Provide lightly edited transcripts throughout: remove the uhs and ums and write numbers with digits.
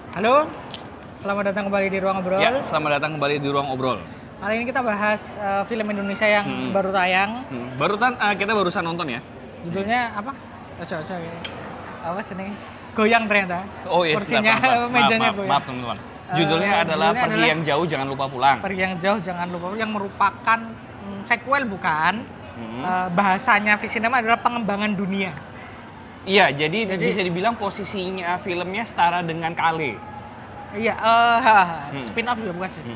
Halo, selamat datang kembali di Ruang Obrol. Ya, selamat datang kembali di Ruang Obrol. Kali ini kita bahas film Indonesia yang baru tayang. Kita barusan nonton ya. Judulnya apa? Ojo-ojo ini. Apa sih ini? Goyang ternyata. Oh iya, Kursinya, maaf, mejanya goyang. maaf teman-teman. Judulnya adalah Pergi yang Jauh Jangan Lupa Pulang. Pergi yang Jauh Jangan Lupa Pulang, yang merupakan sequel bukan? Bahasanya Visinema adalah pengembangan dunia. Iya, jadi bisa dibilang posisinya filmnya setara dengan Kale. Iya, spin-off juga bukan sih? Ya,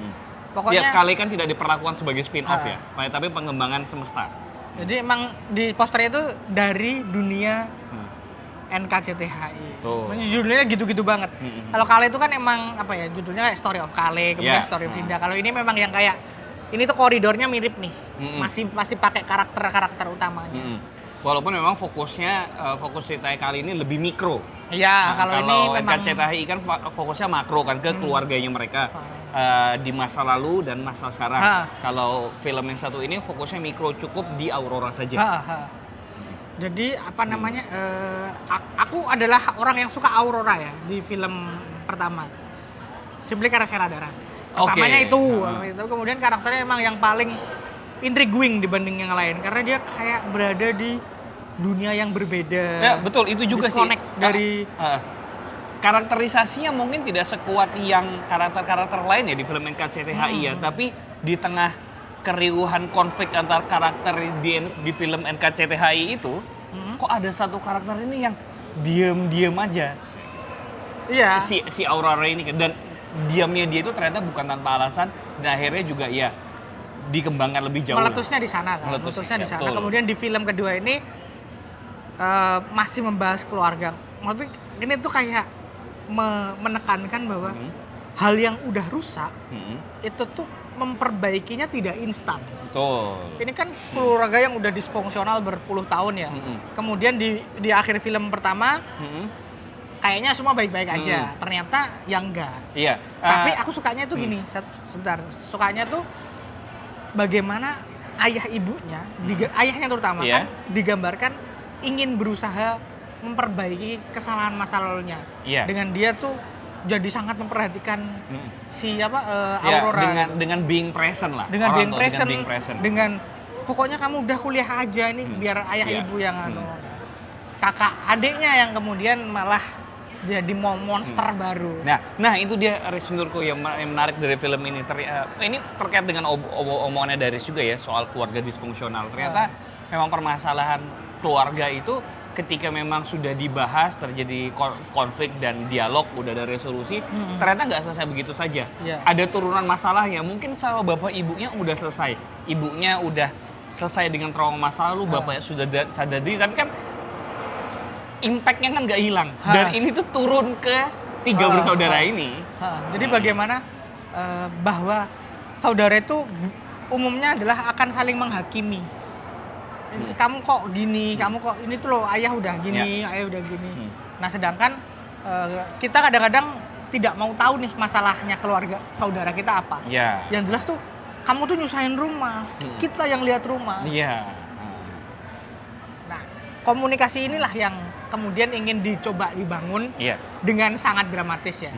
Pokoknya Kale kan tidak diperlakukan sebagai spin-off ya, tapi pengembangan semesta. jadi emang di posternya itu dari dunia NKCTHI. Tuh. Judulnya gitu-gitu banget. Kalau Kale itu kan emang apa ya? Judulnya kayak Story of Kale, kemudian Yeah. Story of Dinda. Kalau ini memang yang kayak ini tuh koridornya mirip nih. Masih pakai karakter utamanya. Walaupun memang fokus ceritanya kali ini lebih mikro. Iya, kalau ini memang NKCTHI kan fokusnya makro kan ke keluarganya mereka di masa lalu dan masa sekarang. Kalau film yang satu ini fokusnya mikro, cukup di Aurora saja. Jadi apa namanya? Aku adalah orang yang suka Aurora ya di film pertama. Simply karena Sheila Dara. Pertamanya itu. Kemudian karakternya emang yang paling intriguing dibanding yang lain karena dia kayak berada di dunia yang berbeda. Ya, betul, itu juga sih. Disconnect dari karakterisasinya mungkin tidak sekuat yang karakter-karakter lain ya di film NKCTHI ya, tapi di tengah keriuhan konflik antar karakter di film NKCTHI itu, kok ada satu karakter ini yang diam-diam aja. Iya. Si Aurora ini kan, dan diamnya dia itu ternyata bukan tanpa alasan dan akhirnya juga ya dikembangkan lebih jauh. Meletusnya di sana kan. Meletusnya di sana. Betul. Kemudian di film kedua ini masih membahas keluarga. Maksudnya ini tuh kayak menekankan bahwa hal yang udah rusak itu tuh memperbaikinya tidak instan. Betul. Ini kan keluarga yang udah disfungsional berpuluh tahun ya. Kemudian di akhir film pertama kayaknya semua baik-baik aja. Ternyata ya enggak. Iya. Tapi aku sukanya tuh gini, sebentar. Sukanya tuh bagaimana ayah ibunya, ayahnya terutama kan digambarkan ingin berusaha memperbaiki kesalahan masa lalunya. Iya. Dengan dia tuh jadi sangat memperhatikan Aurora. Dengan being present lah. Dengan being being present. Dengan pokoknya kamu udah kuliah aja nih biar ayah ibu yang kakak adiknya yang kemudian malah jadi monster baru. Nah itu dia Riz, menurutku yang menarik dari film ini. Ini terkait dengan omongannya Daris juga ya soal keluarga disfungsional. Ternyata memang permasalahan keluarga itu ketika memang sudah dibahas, terjadi konflik dan dialog, udah ada resolusi, ternyata nggak selesai begitu saja. Ada turunan masalahnya. Mungkin sama bapak ibunya udah selesai. Ibunya udah selesai dengan trauma masa lalu, bapaknya sudah sadar diri, tapi kan impact-nya kan nggak hilang. Dan ini tuh turun ke tiga bersaudara ini. Jadi bagaimana bahwa saudara itu umumnya adalah akan saling menghakimi. Kamu kok gini, kamu kok ini tuh loh ayah udah gini, ayah udah gini. Nah sedangkan kita kadang-kadang tidak mau tahu nih masalahnya keluarga saudara kita apa. Yang jelas tuh kamu tuh nyusahin rumah, kita yang lihat rumah. Nah komunikasi inilah yang kemudian ingin dicoba dibangun dengan sangat dramatis ya.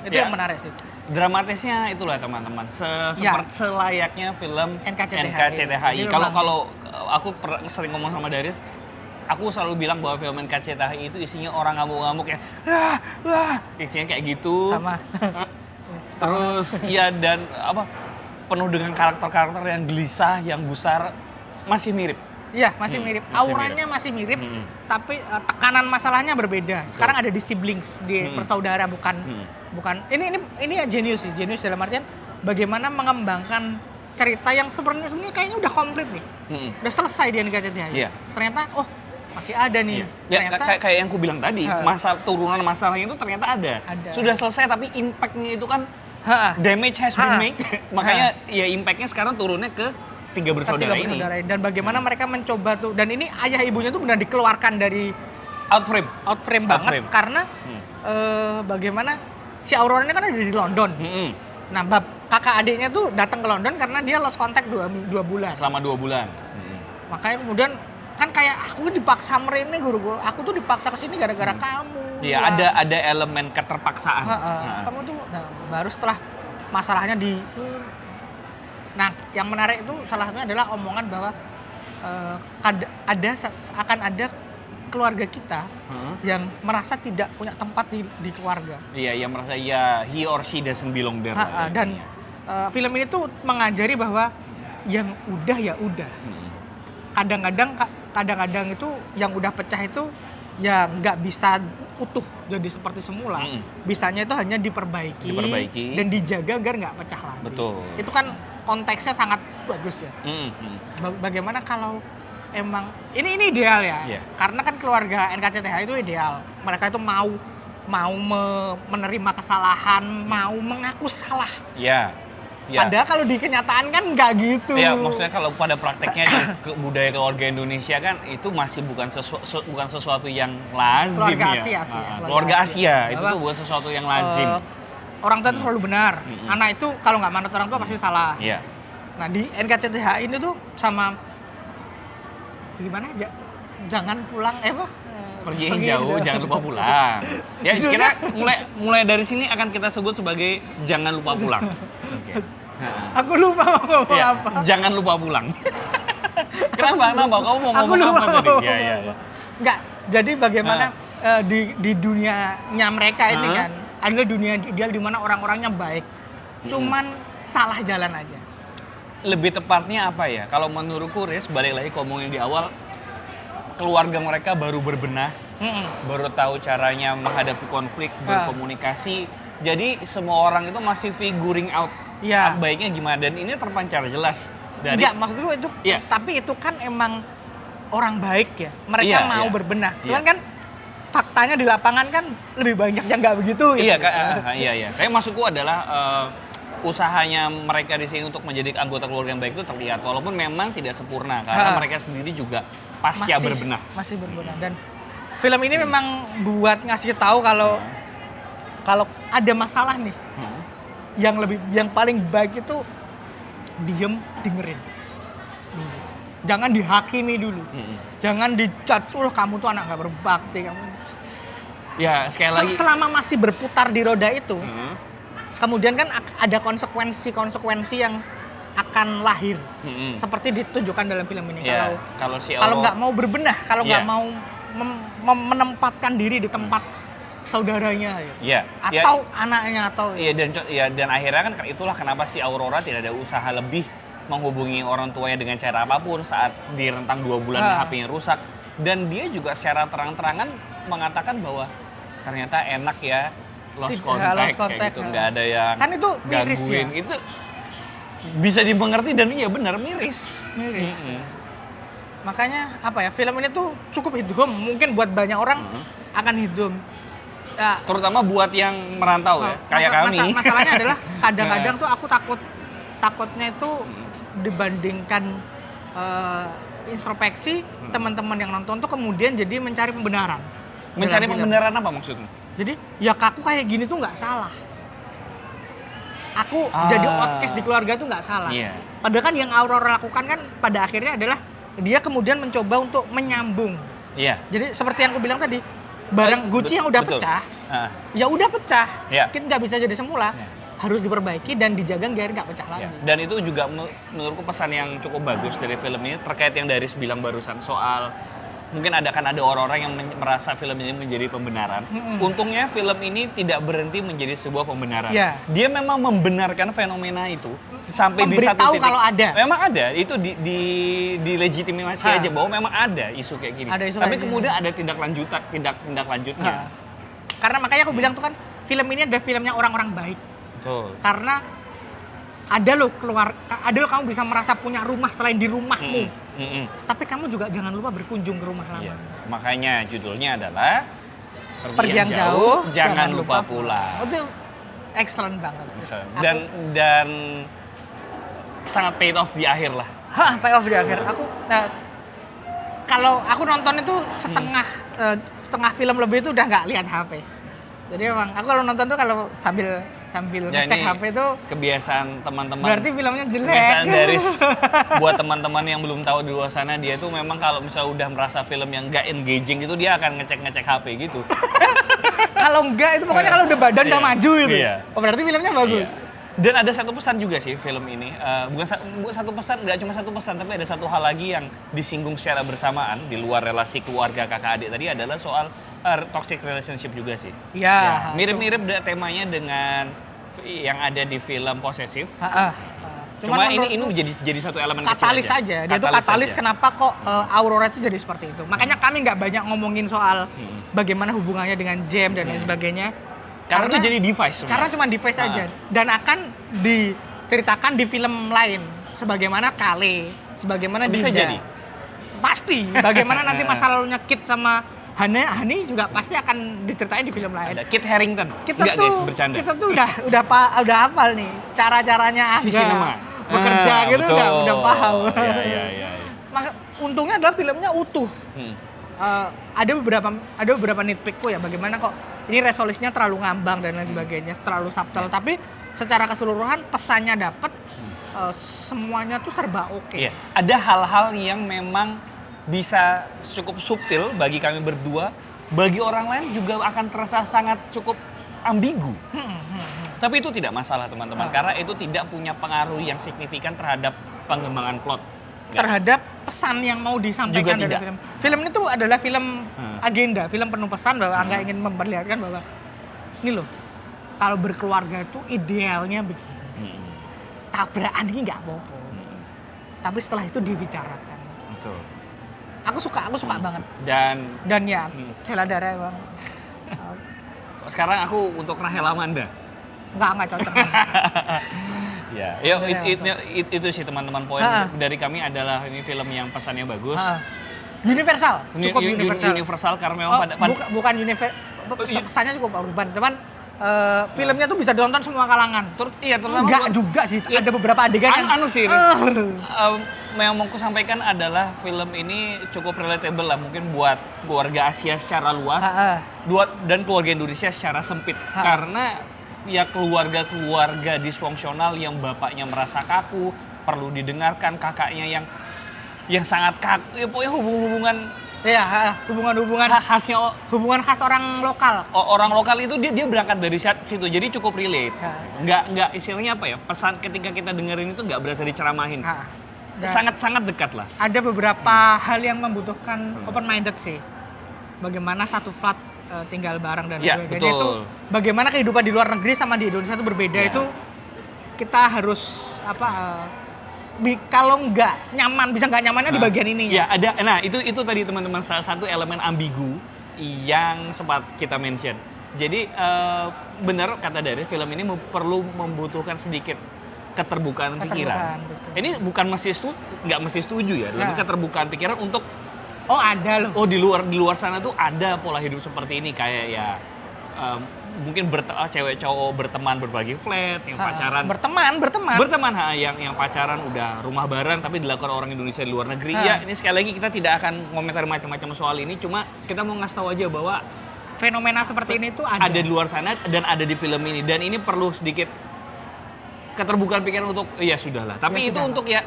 Itu yang menarik sih. Dramatisnya itulah teman-teman, seperti selayaknya film NKCTHI. Kalau aku sering ngomong sama Daris, aku selalu bilang bahwa film NKCTHI itu isinya orang ngamuk-ngamuk ya, isinya kayak gitu. Sama. Terus dan penuh dengan karakter-karakter yang gelisah, yang gusar, masih mirip. Iya, masih mirip. Auranya masih mirip, tapi tekanan masalahnya berbeda. Sekarang ada di siblings, di bersaudara, bukan. Ini ya jenius sih. Jenius dalam artian bagaimana mengembangkan cerita yang sebenarnya kayaknya udah komplit nih. Udah selesai di NKCTHI. Ternyata masih ada nih. Ternyata kayak yang ku bilang tadi, turunan masalahnya itu ternyata ada. Sudah selesai tapi impact-nya itu kan damage has been made. Makanya ya impact-nya sekarang turunnya ke tiga bersaudara ini. Dan bagaimana mereka mencoba tuh, dan ini ayah ibunya tuh benar dikeluarkan dari outframe banget karena bagaimana si Aurora ini kan ada di London. Nah kakak adiknya tuh datang ke London karena dia lost contact 2 bulan. Selama 2 bulan. Makanya kemudian kan kayak aku dipaksa merene guru-guru, aku tuh dipaksa ke sini gara-gara kamu. Iya, ada elemen keterpaksaan. Kamu tuh baru setelah masalahnya nah yang menarik itu salah satunya adalah omongan bahwa akan ada keluarga kita yang merasa tidak punya tempat di keluarga. Iya, yang merasa he or she doesn't belong there. Dan film ini tuh mengajari bahwa yang udah ya udah. Kadang-kadang itu yang udah pecah itu ya nggak bisa utuh jadi seperti semula. Bisanya itu hanya diperbaiki dan dijaga agar nggak pecah lagi. Betul. Itu kan konteksnya sangat bagus ya. Bagaimana kalau emang ini ideal ya? Yeah. Karena kan keluarga NKCTH itu ideal. Mereka itu mau menerima kesalahan, mau mengaku salah. Iya. Yeah. Padahal kalau di kenyataan kan nggak gitu. Iya, maksudnya kalau pada prakteknya di budaya keluarga Indonesia kan itu masih bukan sesuatu yang lazim keluarga Asia itu tuh bukan sesuatu yang lazim. Orang tua itu selalu benar. Anak itu kalau nggak manut orang tua pasti salah. Iya. Nah di NKCTH ini tuh sama gimana aja? Jangan pulang pergi jauh, jangan lupa pulang. Ya kira mulai dari sini akan kita sebut sebagai jangan lupa pulang. Okay. Aku lupa mau ngomong apa. Jangan lupa pulang. Kenapa? Kamu mau ngomong apa tadi? Iya. Enggak. Jadi bagaimana di dunianya mereka ini kan adalah dunia ideal di mana orang-orangnya baik. Cuman salah jalan aja. Lebih tepatnya apa ya? Kalau menurutku Riz, balik lagi ngomongin di awal, keluarga mereka baru berbenah, baru tahu caranya menghadapi konflik, berkomunikasi. Jadi semua orang itu masih figuring out baiknya gimana, dan ini terpancar jelas dari. Enggak, maksudku itu. Tapi itu kan emang orang baik ya. Mereka mau berbenah. Cuman kan faktanya di lapangan kan lebih banyak yang nggak begitu. Iya, iya. Kayak maksudku adalah usahanya mereka di sini untuk menjadi anggota keluarga yang baik itu terlihat, walaupun memang tidak sempurna karena mereka sendiri juga pasca berbenah. Masih berbenah. Dan film ini memang buat ngasih tahu kalau ada masalah nih, yang paling baik itu diem, dengerin. Jangan dihakimi dulu. Jangan dijudge, kamu tuh anak nggak berbakti kamu. Ya, sekali lagi. Selama masih berputar di roda itu, kemudian kan ada konsekuensi yang akan lahir. Seperti ditunjukkan dalam film ini. Kalau nggak mau berbenah, kalau nggak mau menempatkan diri di tempat saudaranya, atau anaknya, atau dan akhirnya kan itulah kenapa si Aurora tidak ada usaha lebih menghubungi orang tuanya dengan cara apapun saat di rentang 2 bulan HP-nya rusak, dan dia juga secara terang-terangan mengatakan bahwa ternyata enak ya lost contact kayak gitu, nggak ada yang kan itu miris gangguin. Itu bisa dimengerti dan iya benar miris. Makanya film ini tuh cukup hidung, mungkin buat banyak orang akan hidung. Ya, terutama buat yang merantau kayak kami. Masalahnya adalah kadang-kadang tuh aku takutnya itu dibandingkan introspeksi teman-teman yang nonton tuh kemudian jadi mencari pembenaran. Mencari pembenaran apa maksudnya? Jadi ya aku kayak gini tuh nggak salah. Aku jadi outcast di keluarga tuh nggak salah. Padahal kan yang Aurora lakukan kan pada akhirnya adalah dia kemudian mencoba untuk menyambung. Jadi seperti yang aku bilang tadi, barang Gucci yang udah pecah, ya udah pecah. Kita nggak bisa jadi semula. Harus diperbaiki dan dijaga biar nggak pecah lagi. Dan itu juga menurutku pesan yang cukup bagus dari film ini terkait yang Daris bilang barusan soal mungkin ada orang-orang yang merasa film ini menjadi pembenaran. Untungnya film ini tidak berhenti menjadi sebuah pembenaran. Dia memang membenarkan fenomena itu sampai di satu titik. Kalau ada. Memang ada, itu di legitimasi aja bahwa memang ada isu kayak gini. Tapi kemudian ada tindak lanjutnya. Karena makanya aku bilang tuh kan film ini ada filmnya orang-orang baik. Betul. Karena ada loh kamu bisa merasa punya rumah selain di rumahmu. Tapi kamu juga jangan lupa berkunjung ke rumah lama. Makanya judulnya adalah Pergi yang jauh, jangan lupa pulang. Itu excellent banget. Dan sangat paid off di akhir lah. Paid off di akhir. Kalau aku nonton itu setengah film lebih itu udah nggak lihat HP. Jadi emang aku kalau nonton tuh kalau sambil sambil Ya, ngecek ini HP itu kebiasaan teman-teman. berarti filmnya jelek. Kebiasaan Daris buat teman-teman yang belum tahu di luar sana, dia tuh memang kalau misalnya udah merasa film yang nggak engaging itu dia akan ngecek-ngecek HP gitu. Kalau enggak itu pokoknya kalau udah badan udah Iya. maju itu. Iya. Oh, berarti filmnya bagus. Iya. Dan ada satu pesan juga sih film ini. Bukan satu pesan, nggak cuma satu pesan, tapi ada satu hal lagi yang disinggung secara bersamaan di luar relasi keluarga kakak adik tadi adalah soal toxic relationship juga sih. Iya. Ya, mirip-mirip temanya dengan yang ada di film Posesif. Cuma ini jadi satu elemen katalis kecil aja. Dia tuh katalis aja. kenapa kok Aurora itu jadi seperti itu. Makanya kami nggak banyak ngomongin soal bagaimana hubungannya dengan Jem dan lain sebagainya. Karena itu jadi device sebenarnya. Karena cuma device aja. Dan akan diceritakan di film lain. Sebagaimana Kale, sebagaimana Bisa Dinda. jadi. Pasti. Bagaimana nanti masa lalunya Kit sama Hani juga pasti akan diceritain di film lain. Ada Kit Harington. Kita Enggak tuh, guys, bercanda. kita tuh udah hafal nih cara-caranya Aga Cinema. bekerja gitu betul. udah paham. Iya. Maka untungnya adalah filmnya utuh. Ada beberapa nitpickku ya bagaimana kok ini resolusinya terlalu ngambang dan lain sebagainya, terlalu subtle. Tapi secara keseluruhan pesannya dapat, semuanya tuh serba oke. Iya. Ada hal-hal yang memang bisa cukup subtil bagi kami berdua, bagi orang lain juga akan terasa sangat cukup ambigu. Tapi itu tidak masalah teman-teman, karena itu tidak punya pengaruh yang signifikan terhadap pengembangan plot. Nggak. Terhadap pesan yang mau disampaikan Juga dari tidak. film. Film itu adalah film agenda, film penuh pesan bahwa Angga ingin memperlihatkan bahwa ini loh, kalau berkeluarga itu idealnya begini. Tabrakan ini nggak apa-apa. Tapi setelah itu dibicarakan. Betul. Aku suka banget. Dan Ya, Sheila Dara bang. sekarang aku untuk Rahel Amanda. Nggak cocok. Ya, itu sih teman-teman poin dari kami adalah ini film yang pesannya bagus. Universal, cukup universal. Universal karena memang bukan universal, pesannya cukup urban, cuman filmnya tuh bisa ditonton semua kalangan. Terutama Enggak juga sih, ada beberapa adegan yang anu sih. Yang mau aku sampaikan adalah film ini cukup relatable lah mungkin buat keluarga Asia secara luas dan keluarga Indonesia secara sempit. Karena ya keluarga disfungsional yang bapaknya merasa kaku, perlu didengarkan, kakaknya yang sangat kaku, ya pokoknya hubungan khas orang lokal. Orang lokal itu dia berangkat dari situ, jadi cukup relate. Nggak istilahnya apa ya, pesan ketika kita dengerin itu nggak berasa diceramahin. Sangat dekat lah. Ada beberapa hal yang membutuhkan open minded sih. Bagaimana satu flat tinggal bareng dan sebagainya itu, bagaimana kehidupan di luar negeri sama di Indonesia itu berbeda. Itu kita harus kalau nggak nyaman, bisa nggak nyamannya di bagian ini. Ya ada. Nah itu tadi teman-teman salah satu elemen ambigu yang sempat kita mention. Jadi benar kata Dari, film ini perlu membutuhkan sedikit keterbukaan pikiran. Betul. Ini bukan nggak mesti setuju ya, tapi keterbukaan pikiran untuk ada loh. di luar sana tuh ada pola hidup seperti ini, kayak ya mungkin cewek cowok berteman berbagi flat, yang pacaran berteman yang pacaran udah rumah bareng tapi dilakukan orang Indonesia di luar negeri. Ya ini sekali lagi kita tidak akan komentar macam-macam soal ini, cuma kita mau ngasih tahu aja bahwa fenomena seperti ini tuh ada di luar sana dan ada di film ini, dan ini perlu sedikit keterbukaan pikiran untuk ya sudahlah. Tapi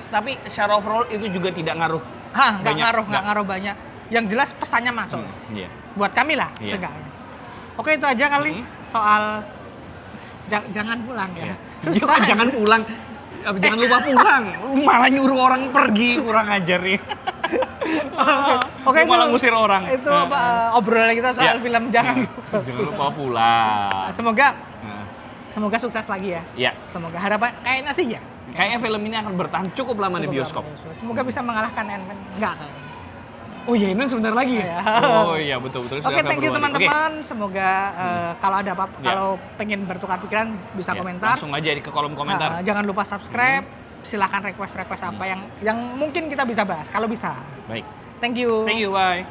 tapi secara overall itu juga tidak ngaruh. Nggak ngaruh banyak. Yang jelas pesannya masuk. Buat kami lah, seenggaknya. Oke, itu aja kali soal jangan pulang ya. Susah. Jangan pulang. Jangan lupa pulang. Malah nyuruh orang pergi, kurang ajar nih. Oke, malah ngusir orang. Itu obrolan kita soal film jangan lupa pulang. Semoga sukses lagi ya. Iya. Semoga harapan kayaknya sih ya. Kayaknya film ini akan bertahan cukup lama di bioskop. Semoga bisa mengalahkan Ant-Man. Enggak. Oh iya, Ant-Man sebentar lagi. Oh iya, betul. Oke, thank you teman-teman. Semoga kalau ada apa-apa, kalau pengen bertukar pikiran bisa komentar. Langsung aja ke kolom komentar. Jangan lupa subscribe. Silahkan request apa yang mungkin kita bisa bahas kalau bisa. Baik. Thank you. Bye.